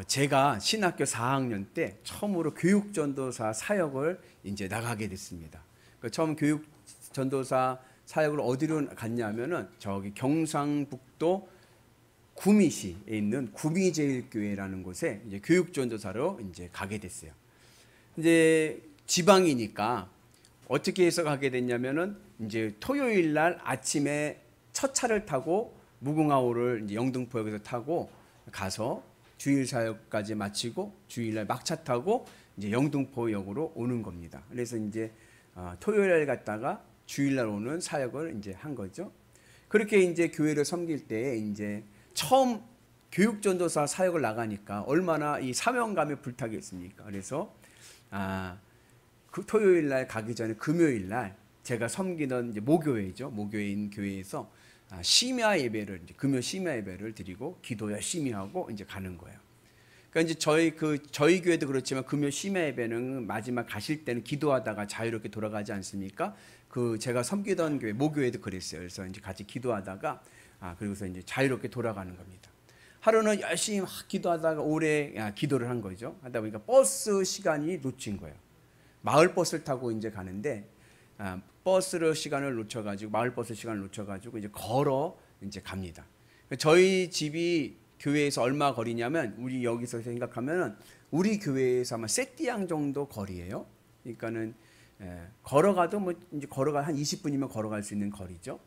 제가 신학교 4학년 때 처음으로 교육전도사 사역을 이제 나가게 됐습니다. 처음 교육전도사 사역을 어디로 갔냐면은 저기 경상북도 구미시에 있는 구미제일교회라는 곳에 이제 교육전도사로 이제 가게 됐어요. 이제 지방이니까 어떻게 해서 가게 됐냐면은 이제 토요일 날 아침에 첫 차를 타고 무궁화호를 이제 영등포역에서 타고 가서 주일 사역까지 마치고 주일날 막차 타고 이제 영등포역으로 오는 겁니다. 그래서 이제 토요일 날 갔다가 주일날 오는 사역을 이제 한 거죠. 그렇게 이제 교회를 섬길 때 이제 처음 교육전도사 사역을 나가니까 얼마나 이 사명감에 불타겠습니까? 그래서 그 토요일 날 가기 전에 금요일 날 제가 섬기던 이제 모교회죠. 모교회인 교회에서 심야 예배를 이제 금요 심야 예배를 드리고 기도 열심히 하고 이제 가는 거예요. 그러니까 이제 저희 교회도 그렇지만 금요 심야 예배는 마지막 가실 때는 기도하다가 자유롭게 돌아가지 않습니까? 그 제가 섬기던 교회 모교회도 그랬어요. 그래서 이제 같이 기도하다가 그리고서 이제 자유롭게 돌아가는 겁니다. 하루는 열심히 막 기도하다가 오래 기도를 한 거죠. 하다 보니까 버스 시간이 놓친 거예요. 마을 버스를 타고 이제 가는데 버스를 시간을 놓쳐가지고 마을 버스 시간을 놓쳐가지고 이제 걸어 이제 갑니다. 저희 집이 교회에서 얼마 거리냐면 우리 여기서 생각하면은 우리 교회에서 아마 세띠양 정도 거리예요. 그러니까는 걸어가도 뭐 이제 걸어가 한 20분이면 걸어갈 수 있는 거리죠.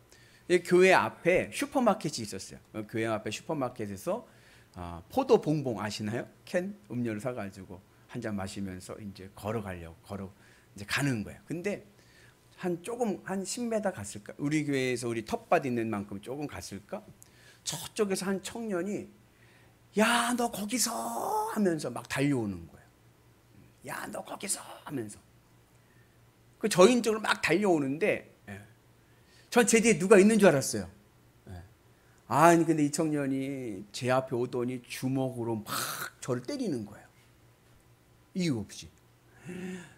교회 앞에 슈퍼마켓이 있었어요. 교회 앞에 슈퍼마켓에서 포도 봉봉 아시나요? 캔 음료를 사가지고 한 잔 마시면서 이제 걸어가려고 이제 가는 거예요. 근데 한 10m 갔을까? 우리 교회에서 우리 텃밭 있는 만큼 조금 갔을까? 저쪽에서 한 청년이 야, 너 거기서 하면서 막 달려오는 거예요. 야, 너 거기서 하면서. 그 저인 쪽으로 막 달려오는데 전 제 뒤에 누가 있는 줄 알았어요. 아니 근데 이 청년이 제 앞에 오더니 주먹으로 막 저를 때리는 거예요. 이유 없이.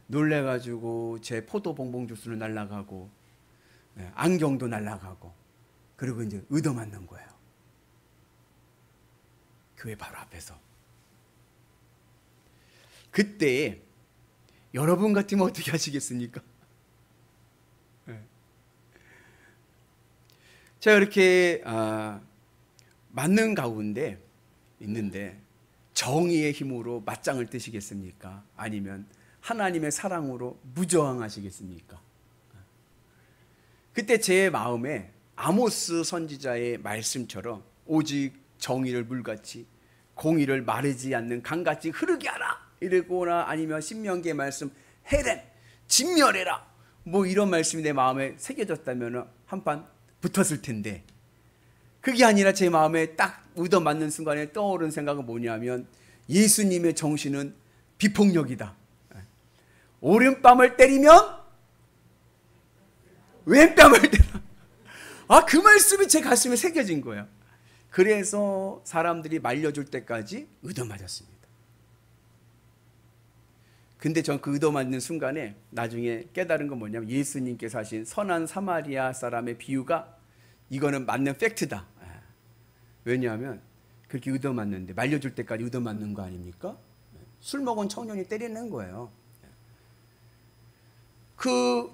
놀래가지고 제 포도 봉봉 주스는 날아가고 안경도 날아가고 그리고 이제 얻어맞는 거예요. 교회 바로 앞에서. 그때 여러분 같으면 어떻게 하시겠습니까? 제가 이렇게 맞는 가운데 있는데 정의의 힘으로 맞짱을 뜨시겠습니까? 아니면 하나님의 사랑으로 무저항하시겠습니까? 그때 제 마음에 아모스 선지자의 말씀처럼 오직 정의를 물같이 공의를 마르지 않는 강같이 흐르게 하라 이러거나 아니면 신명기의 말씀 헤렘 진멸해라 뭐 이런 말씀이 내 마음에 새겨졌다면 한판 붙었을 텐데 그게 아니라 제 마음에 딱 얻어맞는 순간에 떠오른 생각은 뭐냐면 예수님의 정신은 비폭력이다. 오른뺨을 때리면 왼뺨을 때려. 그 말씀이 제 가슴에 새겨진 거예요. 그래서 사람들이 말려줄 때까지 얻어맞았습니다. 근데 전 그 얻어맞는 순간에 나중에 깨달은 건 뭐냐면 예수님께서 하신 선한 사마리아 사람의 비유가 이거는 맞는 팩트다. 왜냐하면 그렇게 얻어맞는데 말려줄 때까지 얻어맞는 거 아닙니까? 술 먹은 청년이 때리는 거예요.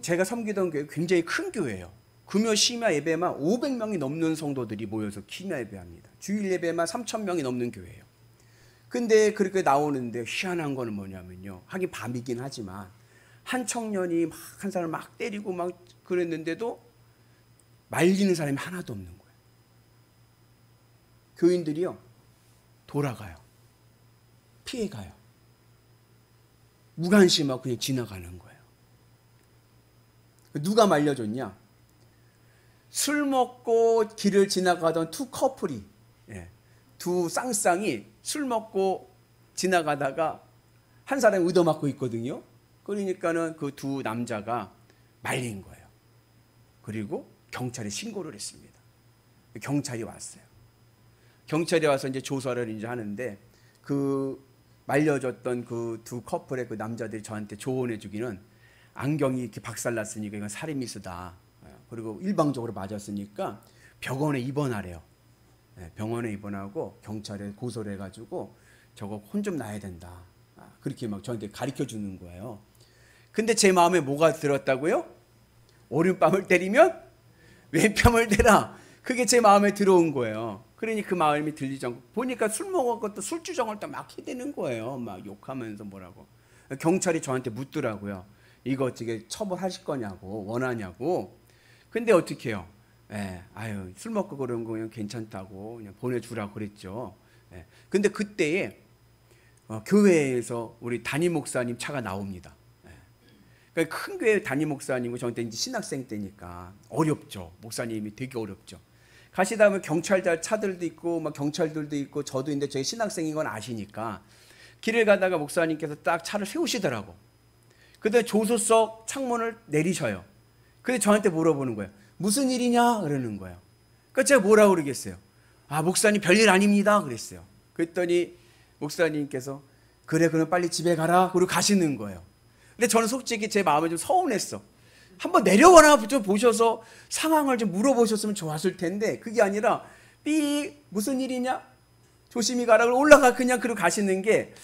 제가 섬기던 교회 굉장히 큰 교회예요. 금요 심야 예배만 500명이 넘는 성도들이 모여서 심야 예배합니다. 주일 예배만 3,000명이 넘는 교회예요. 근데 그렇게 나오는데 희한한 거는 뭐냐면요. 하긴 밤이긴 하지만 한 청년이 막 한 사람을 막 때리고 막 그랬는데도 말리는 사람이 하나도 없는 거예요. 교인들이요. 돌아가요. 피해가요. 무관심하고 그냥 지나가는 거예요. 누가 말려줬냐? 술 먹고 길을 지나가던 두 커플이 두 쌍쌍이 술 먹고 지나가다가 한 사람이 얻어맞고 있거든요. 그러니까는 그 두 남자가 말린 거예요. 그리고 경찰에 신고를 했습니다. 경찰이 왔어요. 경찰이 와서 이제 조사를 이제 하는데 그 말려졌던 그 두 커플의 그 남자들이 저한테 조언해 주기는 안경이 이렇게 박살났으니까 이건 살인미수다. 그리고 일방적으로 맞았으니까 병원에 입원하래요. 병원에 입원하고 경찰에 고소를 해가지고 저거 혼 좀 나야 된다. 그렇게 막 저한테 가르쳐 주는 거예요. 근데 제 마음에 뭐가 들었다고요? 오른뺨을 때리면 왼뺨을 대라. 그게 제 마음에 들어온 거예요. 그러니 그 마음이 들리지 않고 보니까 술 먹었고 또 술주정을 또 막 해대는 거예요. 막 욕하면서 뭐라고. 경찰이 저한테 묻더라고요. 이거 어떻게 처벌하실 거냐고, 원하냐고. 근데 어떻게 해요? 아유, 술 먹고 그런 거 그냥 괜찮다고 그냥 보내주라고 그랬죠. 근데 그때에 교회에서 우리 담임 목사님 차가 나옵니다. 그러니까 큰 교회 담임 목사님이고 저한테 이제 신학생 때니까 어렵죠. 목사님이 되게 어렵죠. 가시다 보면 경찰들 차들도 있고 막 경찰들도 있고 저도 있는데 저희 신학생인 건 아시니까 길을 가다가 목사님께서 딱 차를 세우시더라고. 그때 조수석 창문을 내리셔요. 근데 저한테 물어보는 거예요. 무슨 일이냐? 그러는 거예요. 그러니까 제가 뭐라고 그러겠어요? 목사님 별일 아닙니다. 그랬어요. 그랬더니 목사님께서 그래 그럼 빨리 집에 가라. 그러고 가시는 거예요. 근데 저는 솔직히 제 마음이 좀 서운했어. 한번 내려와라 좀 보셔서 상황을 좀 물어보셨으면 좋았을 텐데 그게 아니라 무슨 일이냐? 조심히 가라. 올라가 그냥 그러고 가시는 게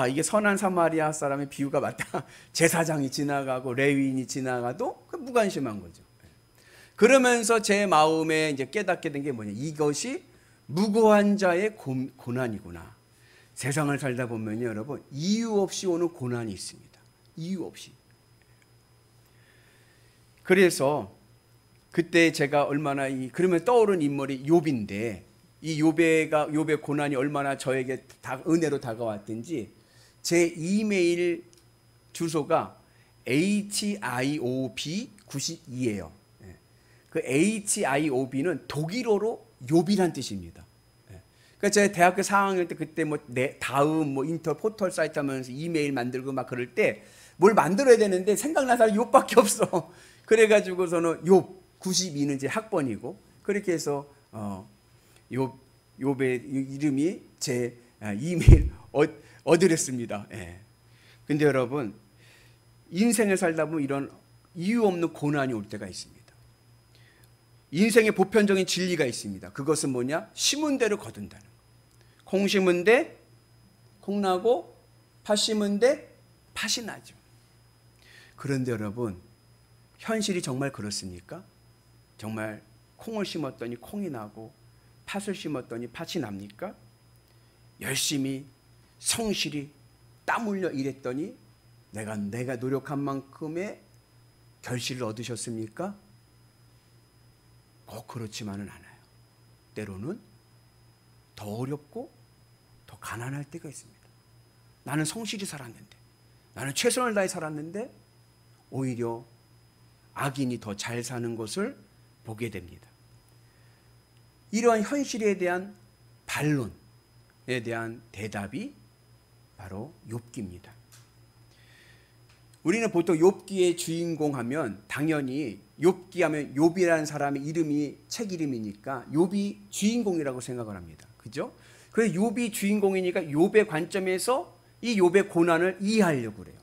이게 선한 사마리아 사람의 비유가 맞다. 제사장이 지나가고 레위인이 지나가도 무관심한 거죠. 그러면서 제 마음에 이제 깨닫게 된 게 뭐냐? 이것이 무고한 자의 고난이구나. 세상을 살다 보면 여러분 이유 없이 오는 고난이 있습니다. 이유 없이. 그래서 그때 제가 얼마나 그러면 떠오른 인물이 욥인데 이 욥의 고난이 얼마나 저에게 은혜로 다가왔든지 제 이메일 주소가 HIOB92예요. 그 HIOB는 독일어로 욥이란 뜻입니다. 그러니까 제가 대학교 4학년 때 그때 다음 인터 포털 사이트 하면서 이메일 만들고 막 그럴 때 뭘 만들어야 되는데 생각나는 사람이 욥밖에 없어. 그래가지고서는 욥 92는 제 학번이고 그렇게 해서 욥의 이름이 제 이메일 어드레스입니다. 근데 여러분 인생을 살다 보면 이런 이유 없는 고난이 올 때가 있습니다. 인생의 보편적인 진리가 있습니다. 그것은 뭐냐? 심은 대로 거둔다는 거. 콩 심은 데 콩 나고 팥 심은 데 팥이 나죠. 그런데 여러분 현실이 정말 그렇습니까? 정말 콩을 심었더니 콩이 나고 팥을 심었더니 팥이 납니까? 열심히 성실히 땀 흘려 일했더니 내가 노력한 만큼의 결실을 얻으셨습니까? 꼭 그렇지만은 않아요. 때로는 더 어렵고 더 가난할 때가 있습니다. 나는 성실히 살았는데 나는 최선을 다해 살았는데 오히려 악인이 더 잘 사는 것을 보게 됩니다. 이러한 현실에 대한 반론에 대한 대답이 바로 욥기입니다. 우리는 보통 욥기의 주인공 하면 당연히 욥기 하면 욥이라는 사람의 이름이 책 이름이니까 욥이 주인공이라고 생각을 합니다. 그죠? 그래서 욥이 주인공이니까 욥의 관점에서 이 욥의 고난을 이해하려고 그래요.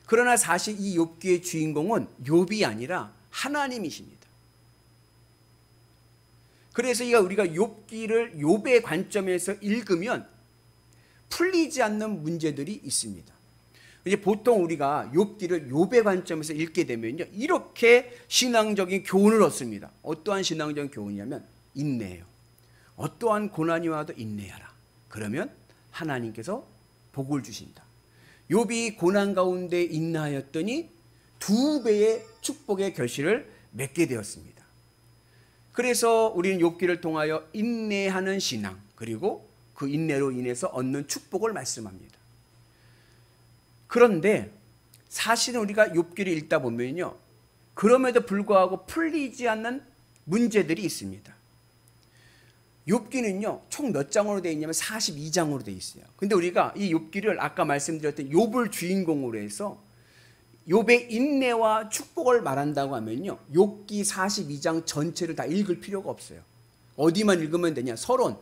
그러나 사실 이 욥기의 주인공은 욥이 아니라 하나님이십니다. 그래서 우리가 욥기를 욥의 관점에서 읽으면 풀리지 않는 문제들이 있습니다. 이제 보통 우리가 욥기를 욥의 관점에서 읽게 되면요, 이렇게 신앙적인 교훈을 얻습니다. 어떠한 신앙적인 교훈이냐면 인내예요. 어떠한 고난이 와도 인내하라. 그러면 하나님께서 복을 주신다. 욥이 고난 가운데 인내하였더니 2배의 축복의 결실을 맺게 되었습니다. 그래서 우리는 욥기를 통하여 인내하는 신앙 그리고 그 인내로 인해서 얻는 축복을 말씀합니다. 그런데 사실은 우리가 욥기를 읽다 보면요, 그럼에도 불구하고 풀리지 않는 문제들이 있습니다. 욥기는요 총 몇 장으로 되어 있냐면 42장으로 되어 있어요. 근데 우리가 이 욥기를 아까 말씀드렸던 욥을 주인공으로 해서 욥의 인내와 축복을 말한다고 하면요, 욥기 42장 전체를 다 읽을 필요가 없어요. 어디만 읽으면 되냐? 서론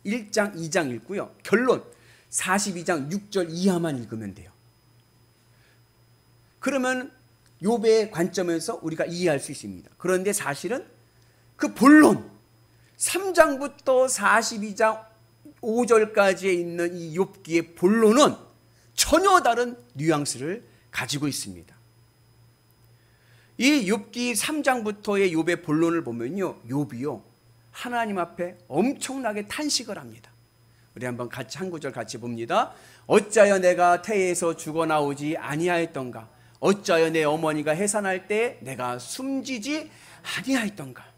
1장 2장 읽고요, 결론 42장 6절 이하만 읽으면 돼요. 그러면 욥의 관점에서 우리가 이해할 수 있습니다. 그런데 사실은 그 본론 3장부터 42장 5절까지에 있는 이 욥기의 본론은 전혀 다른 뉘앙스를 가지고 있습니다. 이 욥기 3장부터의 욥의 본론을 보면요, 욥이요 하나님 앞에 엄청나게 탄식을 합니다. 우리 한번 같이 한 구절 같이 봅니다. 어찌하여 내가 태에서 죽어나오지 아니하였던가? 어찌하여 내 어머니가 해산할 때 내가 숨지지 아니하였던가?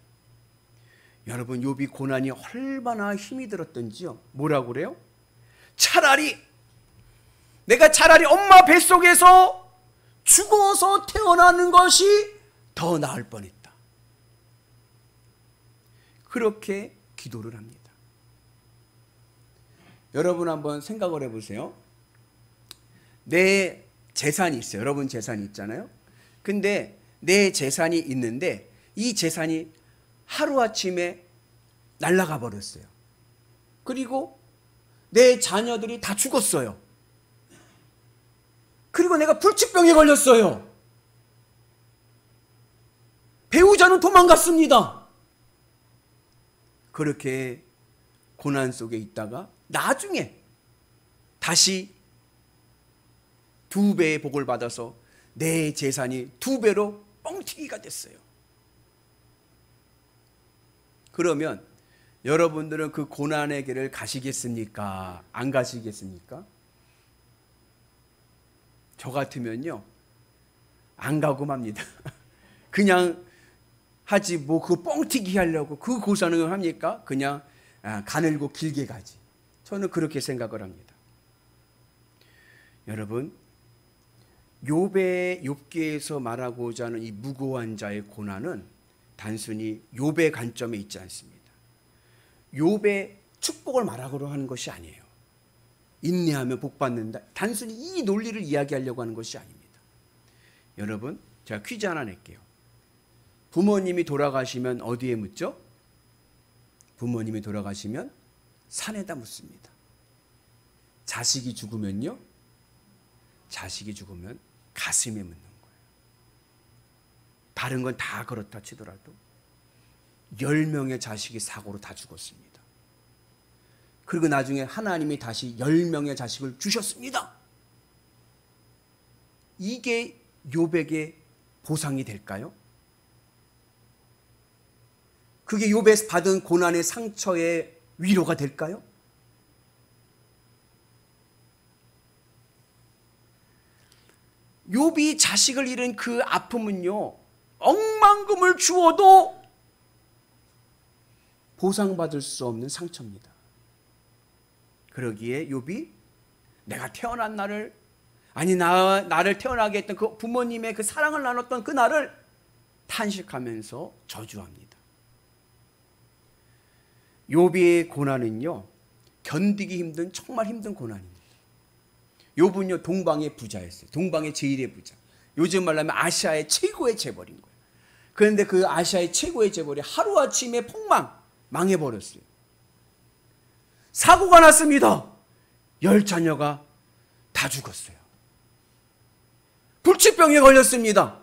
여러분, 욥이 고난이 얼마나 힘이 들었던지요. 뭐라고 그래요? 내가 차라리 엄마 뱃속에서 죽어서 태어나는 것이 더 나을 뻔했다. 그렇게 기도를 합니다. 여러분 한번 생각을 해보세요. 내 재산이 있어요. 여러분 재산이 있잖아요. 근데 내 재산이 있는데 이 재산이 하루아침에 날아가 버렸어요. 그리고 내 자녀들이 다 죽었어요. 그리고 내가 불치병에 걸렸어요. 배우자는 도망갔습니다. 그렇게 고난 속에 있다가 나중에 다시 2배의 복을 받아서 내 재산이 2배로 뻥튀기가 됐어요. 그러면 여러분들은 그 고난의 길을 가시겠습니까? 안 가시겠습니까? 저 같으면요 안 가고 맙니다. 그냥 하지 뭐 그 뻥튀기 하려고 그 고산을 합니까? 그냥 가늘고 길게 가지. 저는 그렇게 생각을 합니다. 여러분, 욥기에서 말하고자 하는 이 무고한 자의 고난은 단순히 욥의 관점에 있지 않습니다. 욥의 축복을 말하고자 하는 것이 아니에요. 인내하면 복 받는다. 단순히 이 논리를 이야기하려고 하는 것이 아닙니다. 여러분, 제가 퀴즈 하나 낼게요. 부모님이 돌아가시면 어디에 묻죠? 부모님이 돌아가시면 산에다 묻습니다. 자식이 죽으면요? 자식이 죽으면 가슴에 묻는 거예요. 다른 건 다 그렇다 치더라도 10명의 자식이 사고로 다 죽었습니다. 그리고 나중에 하나님이 다시 10명의 자식을 주셨습니다. 이게 욥에게 보상이 될까요? 그게 욥에 받은 고난의 상처의 위로가 될까요? 욥이 자식을 잃은 그 아픔은요, 억만금을 주어도 보상받을 수 없는 상처입니다. 그러기에 욥이 내가 태어난 날을, 나를 태어나게 했던 그 부모님의 그 사랑을 나눴던 그 날을 탄식하면서 저주합니다. 욥의 고난은요, 견디기 힘든, 정말 힘든 고난입니다. 욥은요, 동방의 부자였어요. 동방의 제1의 부자. 요즘 말로 하면 아시아의 최고의 재벌인 거예요. 그런데 그 아시아의 최고의 재벌이 하루아침에 망해버렸어요. 사고가 났습니다. 10자녀가 다 죽었어요. 불치병에 걸렸습니다.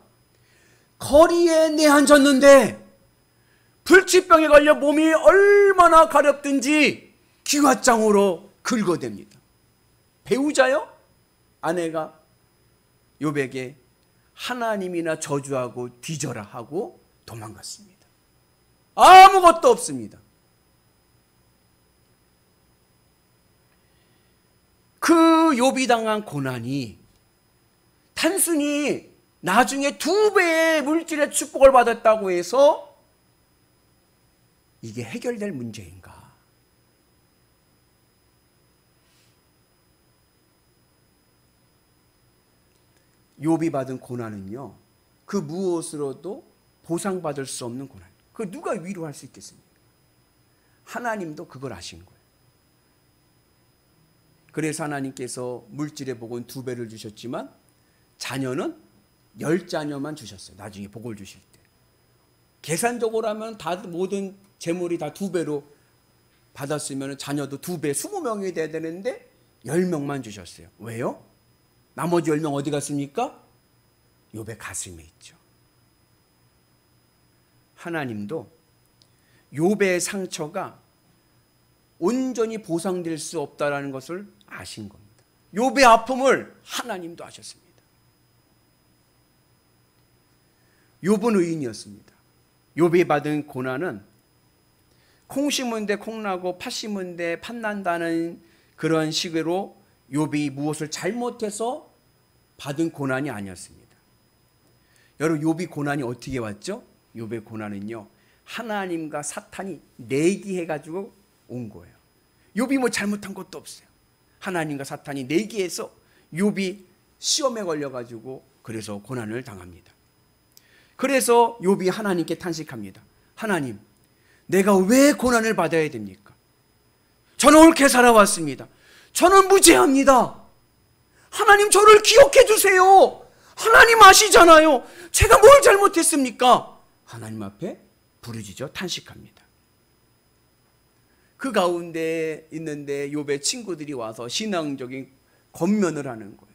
거리에 내앉았는데 불치병에 걸려 몸이 얼마나 가렵든지 기왓장으로 긁어댑니다. 배우자요? 아내가 욥에게 하나님이나 저주하고 뒤져라 하고 도망갔습니다. 아무것도 없습니다. 그 욥이 당한 고난이 단순히 나중에 2배의 물질의 축복을 받았다고 해서 이게 해결될 문제인가? 욥이 받은 고난은요, 그 무엇으로도 보상받을 수 없는 고난. 그 누가 위로할 수 있겠습니까? 하나님도 그걸 아신 거예요. 그래서 하나님께서 물질의 복은 2배를 주셨지만 자녀는 10자녀만 주셨어요. 나중에 복을 주실 때. 계산적으로 하면 다 모든 재물이 다 2배로 받았으면 자녀도 2배, 20명이 돼야 되는데 10명만 주셨어요. 왜요? 나머지 10명 어디 갔습니까? 욥의 가슴에 있죠. 하나님도 욥의 상처가 온전히 보상될 수 없다라는 것을 아신 겁니다. 욥의 아픔을 하나님도 아셨습니다. 욥은 의인이었습니다. 욥이 받은 고난은 콩 심은 데 콩 나고 팥 심은 데 팥 난다는 그런 식으로 욥이 무엇을 잘못해서 받은 고난이 아니었습니다. 여러분, 욥이 고난이 어떻게 왔죠? 욥의 고난은요, 하나님과 사탄이 내기해가지고 온 거예요. 욥이 뭐 잘못한 것도 없어요. 하나님과 사탄이 내기해서 욥이 시험에 걸려가지고 그래서 고난을 당합니다. 그래서 욥이 하나님께 탄식합니다. 하나님, 내가 왜 고난을 받아야 됩니까? 저는 옳게 살아왔습니다. 저는 무죄합니다. 하나님, 저를 기억해 주세요. 하나님 아시잖아요. 제가 뭘 잘못했습니까? 하나님 앞에 부르짖어 탄식합니다. 그 가운데 있는데 욥의 친구들이 와서 신앙적인 권면을 하는 거예요.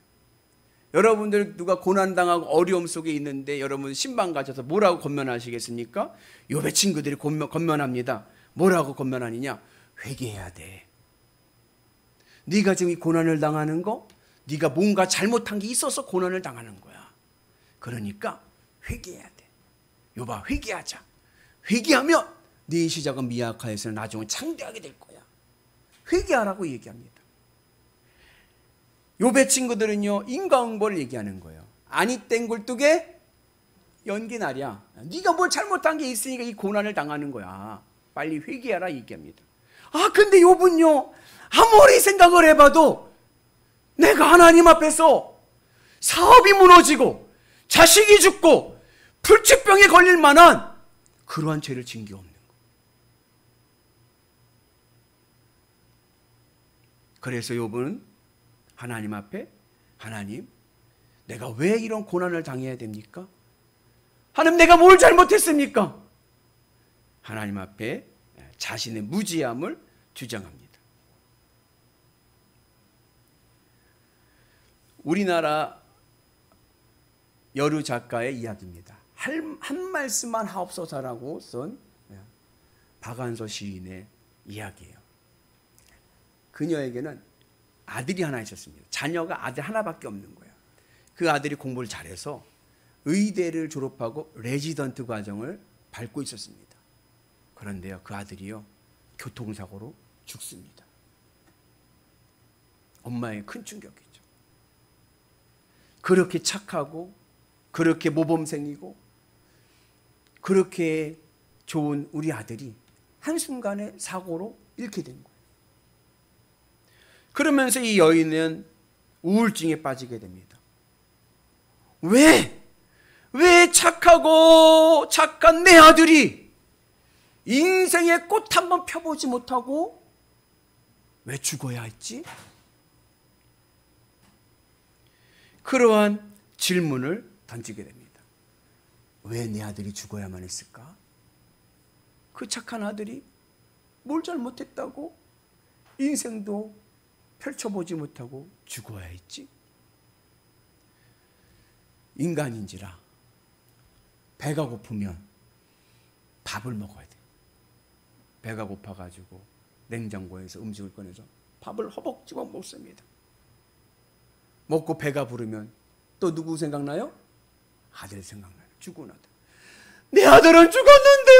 여러분들 누가 고난당하고 어려움 속에 있는데 여러분 신방 가셔서 뭐라고 권면하시겠습니까? 욥의 친구들이 권면합니다. 뭐라고 권면하느냐? 회개해야 돼. 네가 지금 이 고난을 당하는 거, 네가 뭔가 잘못한 게 있어서 고난을 당하는 거야. 그러니까 회개해야 돼. 욥아, 회개하자. 회개하면 네 시작은 미약하여서 나중에 창대하게 될 거야. 회개하라고 얘기합니다. 욥의 친구들은요, 인과응보를 얘기하는 거예요. 아니 땡굴뚝에 연기나랴. 네가 뭘 잘못한 게 있으니까 이 고난을 당하는 거야. 빨리 회개하라 얘기합니다. 아, 근데 욥은요, 아무리 생각을 해봐도 내가 하나님 앞에서 사업이 무너지고 자식이 죽고 불치병에 걸릴 만한 그러한 죄를 지은 게 없는 거예요. 그래서 욥은 하나님 앞에, 하나님, 내가 왜 이런 고난을 당해야 됩니까? 하나님, 내가 뭘 잘못했습니까? 하나님 앞에 자신의 무지함을 주장합니다. 우리나라 여류 작가의 이야기입니다. 한 말씀만 하옵소서라고 쓴 박완서 시인의 이야기예요. 그녀에게는 아들이 하나 있었습니다. 자녀가 아들 하나밖에 없는 거예요. 그 아들이 공부를 잘해서 의대를 졸업하고 레지던트 과정을 밟고 있었습니다. 그런데요, 그 아들이요, 교통사고로 죽습니다. 엄마의 큰 충격이죠. 그렇게 착하고 그렇게 모범생이고 그렇게 좋은 우리 아들이 한순간에 사고로 잃게 된 거예요. 그러면서 이 여인은 우울증에 빠지게 됩니다. 왜 착하고 착한 내 아들이 인생의 꽃 한번 펴보지 못하고 왜 죽어야 했지? 그러한 질문을 던지게 됩니다. 왜 내 아들이 죽어야만 했을까? 그 착한 아들이 뭘 잘못했다고 인생도 펼쳐보지 못하고 죽어야 했지? 인간인지라 배가 고프면 밥을 먹어야 돼. 배가 고파가지고 냉장고에서 음식을 꺼내서 밥을 허벅지고 먹습니다. 먹고 배가 부르면 또 누구 생각나요? 아들 생각나요. 죽은 아들. 내 아들은 죽었는데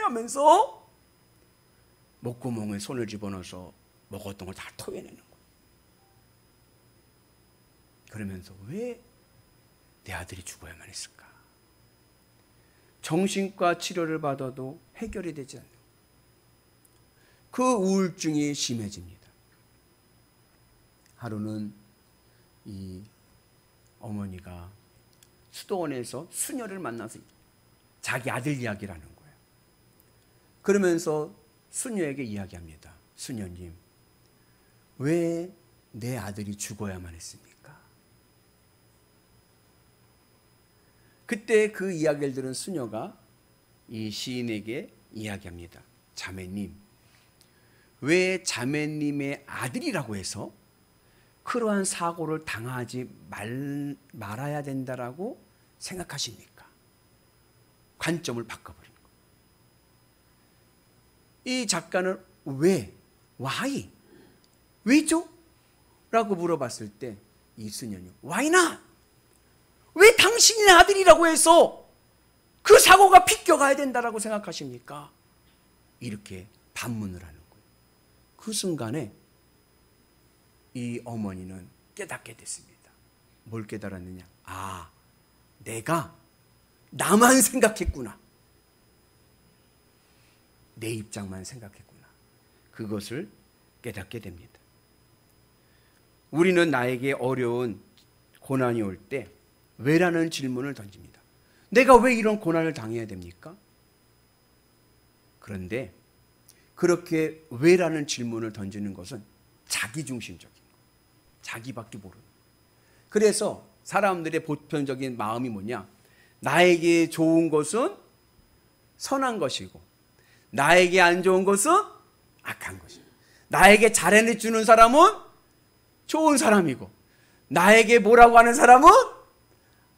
하면서 목구멍에 손을 집어넣어서 먹었던 걸 다 토해내는 거예요. 그러면서 왜 내 아들이 죽어야만 했을까? 정신과 치료를 받아도 해결이 되지 않는 그 우울증이 심해집니다. 하루는 이 어머니가 수도원에서 수녀를 만나서 자기 아들 이야기를 하는 거예요. 그러면서 수녀에게 이야기합니다. 수녀님, 왜 내 아들이 죽어야만 했습니까? 그때 그 이야기를 들은 수녀가 이 시인에게 이야기합니다. 자매님, 왜 자매님의 아들이라고 해서 그러한 사고를 당하지 말아야 된다라고 생각하십니까? 관점을 바꿔버린 거예요. 이 작가는 why? 왜죠? 라고 물어봤을 때 이 수녀는 why not? 왜 당신의 아들이라고 해서 그 사고가 비껴가야 된다라고 생각하십니까? 이렇게 반문을 하는 거예요. 그 순간에 이 어머니는 깨닫게 됐습니다. 뭘 깨달았느냐? 아, 내가 나만 생각했구나. 내 입장만 생각했구나. 그것을 깨닫게 됩니다. 우리는 나에게 어려운 고난이 올 때 왜라는 질문을 던집니다. 내가 왜 이런 고난을 당해야 됩니까? 그런데 그렇게 왜라는 질문을 던지는 것은 자기중심적인 거예요. 자기밖에 모르는 거예요. 그래서 사람들의 보편적인 마음이 뭐냐? 나에게 좋은 것은 선한 것이고 나에게 안 좋은 것은 악한 것이고 나에게 잘해주는 사람은 좋은 사람이고 나에게 뭐라고 하는 사람은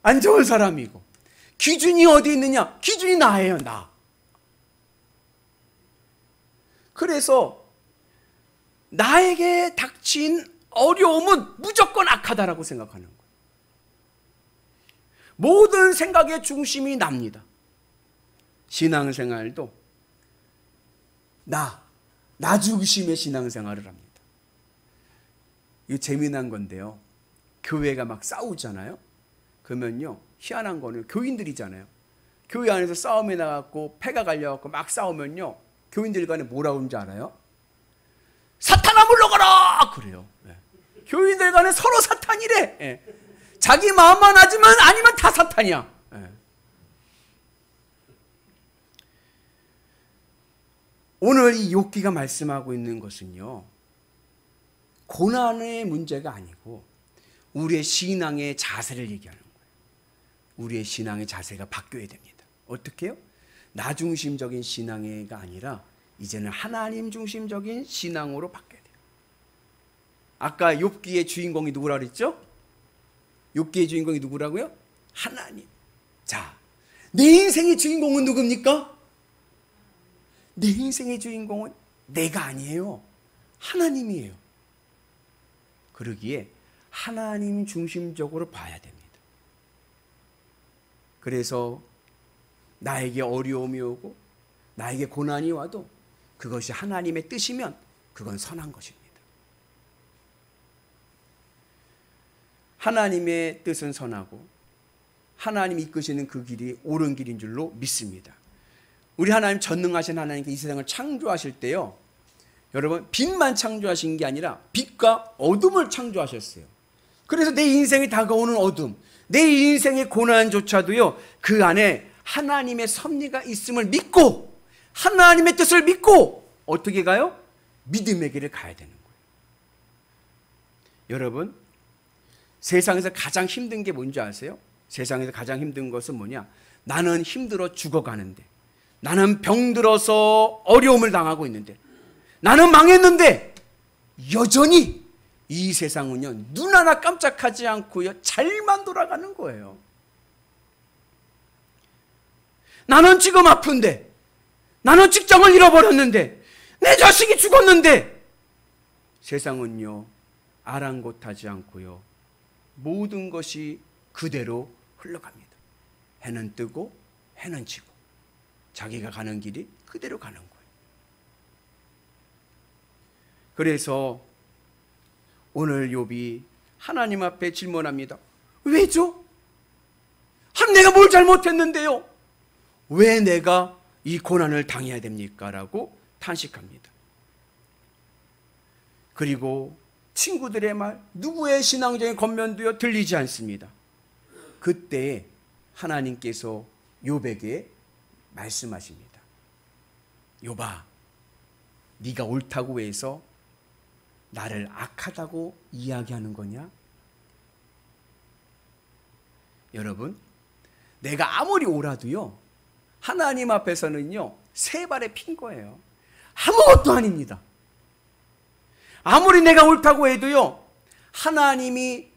안 좋은 사람이고 기준이 어디 있느냐? 기준이 나예요, 나. 그래서 나에게 닥친 어려움은 무조건 악하다라고 생각하는 거예요. 모든 생각의 중심이 납니다. 신앙생활도 나 중심의 신앙생활을 합니다. 이거 재미난 건데요. 교회가 막 싸우잖아요. 그러면요, 희한한 거는 교인들이잖아요. 교회 안에서 싸움이 나갖고 패가 갈려갖고 막 싸우면요, 교인들 간에 뭐라고 하는지 알아요? 사탄아 물러가라! 그래요. 네. 교인들 간에 서로 사탄이래. 네. 자기 마음만 하지만 아니면 다 사탄이야. 네. 오늘 이 욥기가 말씀하고 있는 것은요, 고난의 문제가 아니고 우리의 신앙의 자세를 얘기하는 거예요. 우리의 신앙의 자세가 바뀌어야 됩니다. 어떻게 해요? 나 중심적인 신앙회가 아니라 이제는 하나님 중심적인 신앙으로 바뀌어야 돼요. 아까 욥기의 주인공이 누구라 그랬죠? 욥기의 주인공이 누구라고요? 하나님. 자, 내 인생의 주인공은 누굽니까? 내 인생의 주인공은 내가 아니에요. 하나님이에요. 그러기에 하나님 중심적으로 봐야 됩니다. 그래서 나에게 어려움이 오고 나에게 고난이 와도 그것이 하나님의 뜻이면 그건 선한 것입니다. 하나님의 뜻은 선하고 하나님이 이끄시는 그 길이 옳은 길인 줄로 믿습니다. 우리 하나님 전능하신 하나님께 이 세상을 창조하실 때요, 여러분 빛만 창조하신 게 아니라 빛과 어둠을 창조하셨어요. 그래서 내 인생에 다가오는 어둠, 내 인생의 고난조차도요, 그 안에 하나님의 섭리가 있음을 믿고 하나님의 뜻을 믿고 어떻게 가요? 믿음의 길을 가야 되는 거예요. 여러분, 세상에서 가장 힘든 게 뭔지 아세요? 세상에서 가장 힘든 것은 뭐냐? 나는 힘들어 죽어가는데, 나는 병들어서 어려움을 당하고 있는데, 나는 망했는데 여전히 이 세상은요, 눈 하나 깜짝하지 않고요, 잘만 돌아가는 거예요. 나는 지금 아픈데, 나는 직장을 잃어버렸는데, 내 자식이 죽었는데, 세상은요, 아랑곳하지 않고요, 모든 것이 그대로 흘러갑니다. 해는 뜨고 해는 지고 자기가 가는 길이 그대로 가는 거예요. 그래서 오늘 욥이 하나님 앞에 질문합니다. 왜죠? 내가 뭘 잘못했는데요? 왜 내가 이 고난을 당해야 됩니까? 라고 탄식합니다. 그리고 친구들의 말, 누구의 신앙적인 겉면도요 들리지 않습니다. 그때 하나님께서 욥에게 말씀하십니다. 욥아, 네가 옳다고 해서 나를 악하다고 이야기하는 거냐? 여러분, 내가 아무리 옳아도요, 하나님 앞에서는요, 세 발에 핀 거예요. 아무것도 아닙니다. 아무리 내가 옳다고 해도요, 하나님이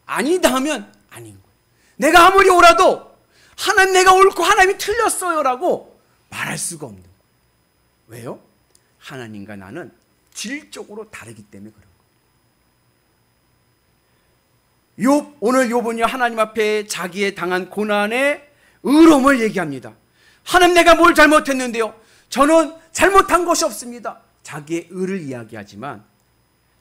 아니다 하면 아닌 거예요. 내가 아무리 옳아도 하나님 내가 옳고 하나님이 틀렸어요 라고 말할 수가 없는 거예요. 왜요? 하나님과 나는 질적으로 다르기 때문에 그런 거예요. 오늘 욥은요 하나님 앞에 자기의 당한 고난의 의로움을 얘기합니다. 하나님, 내가 뭘 잘못했는데요? 저는 잘못한 것이 없습니다. 자기의 의를 이야기하지만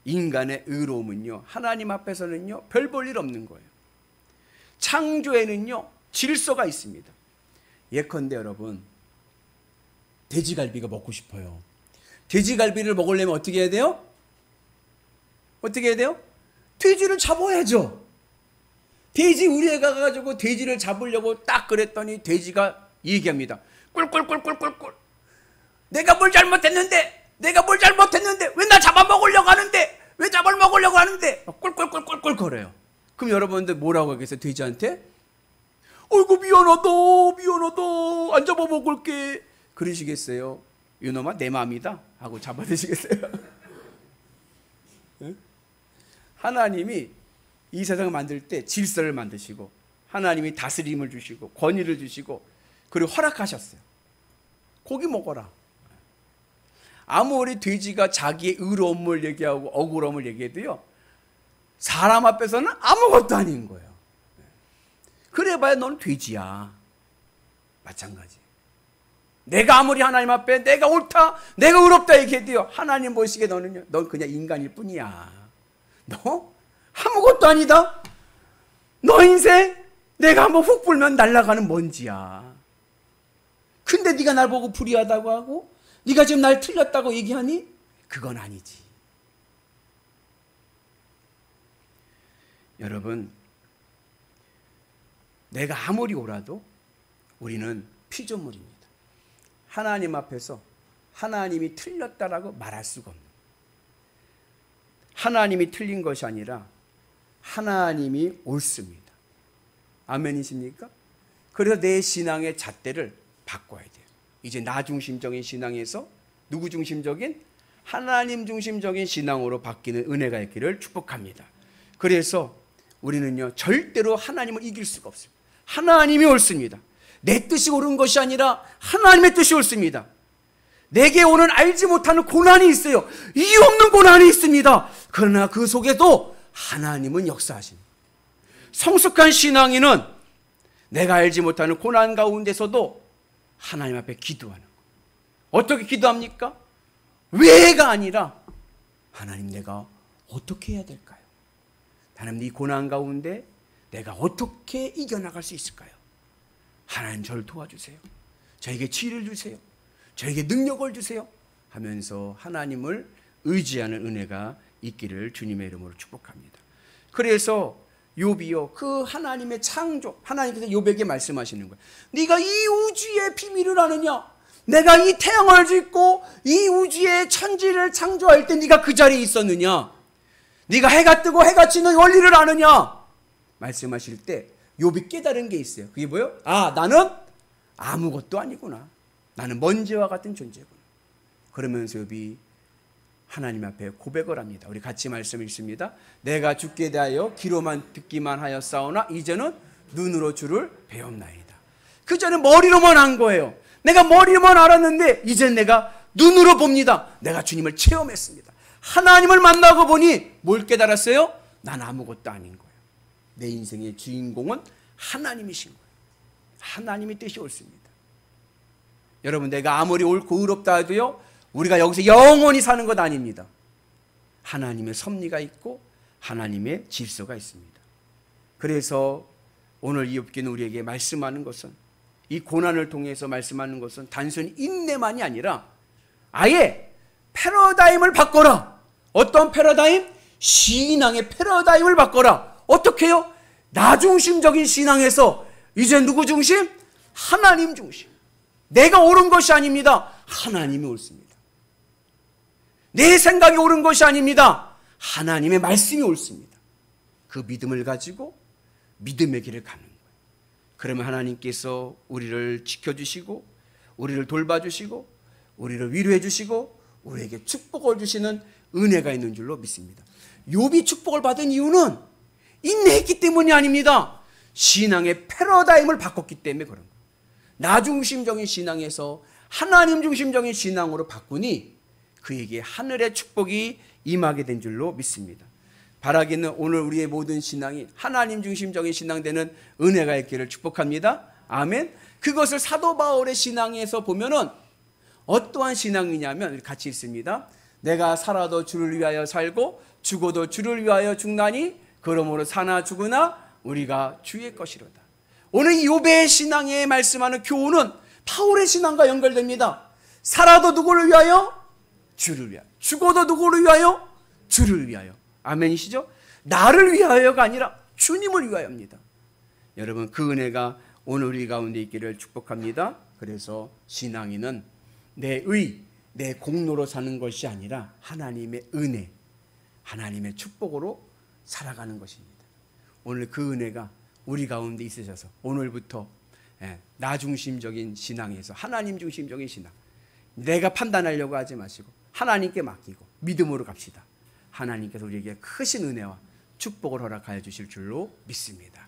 인간의 의로움은요 하나님 앞에서는요 별 볼 일 없는 거예요. 창조에는요 질서가 있습니다. 예컨대 여러분, 돼지갈비가 먹고 싶어요. 돼지갈비를 먹으려면 어떻게 해야 돼요? 어떻게 해야 돼요? 돼지를 잡아야죠. 돼지 우리에 가가지고 돼지를 잡으려고 딱 그랬더니 돼지가 얘기합니다. 꿀꿀꿀꿀꿀꿀. 내가 뭘 잘못했는데 왜 나 잡아먹으려고 하는데, 왜 잡아먹으려고 하는데, 꿀꿀꿀꿀꿀 거려요. 그럼 여러분들 뭐라고 하겠어요? 돼지한테? 어이구 미안하다 안 잡아먹을게 그러시겠어요? 이놈아 내 맘이다 하고 잡아드시겠어요? 응? 하나님이 이 세상을 만들 때 질서를 만드시고 하나님이 다스림을 주시고 권위를 주시고 그리고 허락하셨어요. 고기 먹어라. 아무리 돼지가 자기의 의로움을 얘기하고 억울함을 얘기해도요 사람 앞에서는 아무것도 아닌 거예요. 그래봐야 넌 돼지야. 마찬가지. 내가 아무리 하나님 앞에 내가 옳다, 내가 의롭다 얘기해도요 하나님 보시기에 넌 그냥 인간일 뿐이야. 너 아무것도 아니다. 너 인생 내가 한번 훅 불면 날아가는 먼지야. 근데 네가 날 보고 불의하다고 하고 네가 지금 날 틀렸다고 얘기하니? 그건 아니지. 여러분, 내가 아무리 옳아도 우리는 피조물입니다. 하나님 앞에서 하나님이 틀렸다라고 말할 수가 없는 거예요. 하나님이 틀린 것이 아니라 하나님이 옳습니다. 아멘이십니까? 그래서 내 신앙의 잣대를 바꿔야 돼요. 이제 나 중심적인 신앙에서 누구 중심적인? 하나님 중심적인 신앙으로 바뀌는 은혜가 있기를 축복합니다. 그래서 우리는요 절대로 하나님을 이길 수가 없습니다. 하나님이 옳습니다. 내 뜻이 옳은 것이 아니라 하나님의 뜻이 옳습니다. 내게 오는 알지 못하는 고난이 있어요. 이유 없는 고난이 있습니다. 그러나 그 속에도 하나님은 역사하십니다. 성숙한 신앙인은 내가 알지 못하는 고난 가운데서도 하나님 앞에 기도하는 거예요. 어떻게 기도합니까? 왜가 아니라 하나님, 내가 어떻게 해야 될까요? 하나님, 이 고난 가운데 내가 어떻게 이겨나갈 수 있을까요? 하나님, 저를 도와주세요. 저에게 지혜를 주세요. 저에게 능력을 주세요. 하면서 하나님을 의지하는 은혜가 있기를 주님의 이름으로 축복합니다. 그래서 욥이요, 그 하나님의 창조, 하나님께서 욥에게 말씀하시는 거예요. 네가 이 우주의 비밀을 아느냐? 내가 이 태양을 짓고 이 우주의 천지를 창조할 때 네가 그 자리에 있었느냐? 네가 해가 뜨고 해가 지는 원리를 아느냐? 말씀하실 때 욥이 깨달은 게 있어요. 그게 뭐예요? 아, 나는 아무것도 아니구나. 나는 먼지와 같은 존재구나. 그러면서 욥이 하나님 앞에 고백을 합니다. 우리 같이 말씀 읽습니다. 내가 주께 대하여 귀로만 듣기만 하였사오나 이제는 눈으로 주를 배웠나이다. 그전에 머리로만 한 거예요. 내가 머리로만 알았는데 이제 내가 눈으로 봅니다. 내가 주님을 체험했습니다. 하나님을 만나고 보니 뭘 깨달았어요? 난 아무것도 아닌 거예요. 내 인생의 주인공은 하나님이신 거예요. 하나님의 뜻이 옳습니다. 여러분, 내가 아무리 옳고 의롭다 해도요, 우리가 여기서 영원히 사는 것 아닙니다. 하나님의 섭리가 있고 하나님의 질서가 있습니다. 그래서 오늘 이 욥기는 우리에게 말씀하는 것은, 이 고난을 통해서 말씀하는 것은 단순히 인내만이 아니라 아예 패러다임을 바꿔라. 어떤 패러다임? 신앙의 패러다임을 바꿔라. 어떻게 해요? 나 중심적인 신앙에서 이제 누구 중심? 하나님 중심. 내가 옳은 것이 아닙니다. 하나님이 옳습니다. 내 생각이 옳은 것이 아닙니다. 하나님의 말씀이 옳습니다. 그 믿음을 가지고 믿음의 길을 가는 거예요. 그러면 하나님께서 우리를 지켜주시고 우리를 돌봐주시고 우리를 위로해 주시고 우리에게 축복을 주시는 은혜가 있는 줄로 믿습니다. 욥이 축복을 받은 이유는 인내했기 때문이 아닙니다. 신앙의 패러다임을 바꿨기 때문에 그런 거예요. 나 중심적인 신앙에서 하나님 중심적인 신앙으로 바꾸니 그에게 하늘의 축복이 임하게 된 줄로 믿습니다. 바라기는 오늘 우리의 모든 신앙이 하나님 중심적인 신앙되는 은혜가 있기를 축복합니다. 아멘. 그것을 사도 바울의 신앙에서 보면은 어떠한 신앙이냐면 같이 읽습니다. 내가 살아도 주를 위하여 살고 죽어도 주를 위하여 죽나니 그러므로 사나 죽으나 우리가 주의 것이로다. 오늘 욥의 신앙에 말씀하는 교훈은 바울의 신앙과 연결됩니다. 살아도 누구를 위하여? 주를 위하여. 죽어도 누구를 위하여? 주를 위하여. 아멘이시죠? 나를 위하여가 아니라 주님을 위하여입니다. 여러분, 그 은혜가 오늘 우리 가운데 있기를 축복합니다. 그래서 신앙인은 내 공로로 사는 것이 아니라 하나님의 은혜, 하나님의 축복으로 살아가는 것입니다. 오늘 그 은혜가 우리 가운데 있으셔서 오늘부터 나 중심적인 신앙에서 하나님 중심적인 신앙, 내가 판단하려고 하지 마시고 하나님께 맡기고 믿음으로 갑시다. 하나님께서 우리에게 크신 은혜와 축복을 허락하여 주실 줄로 믿습니다.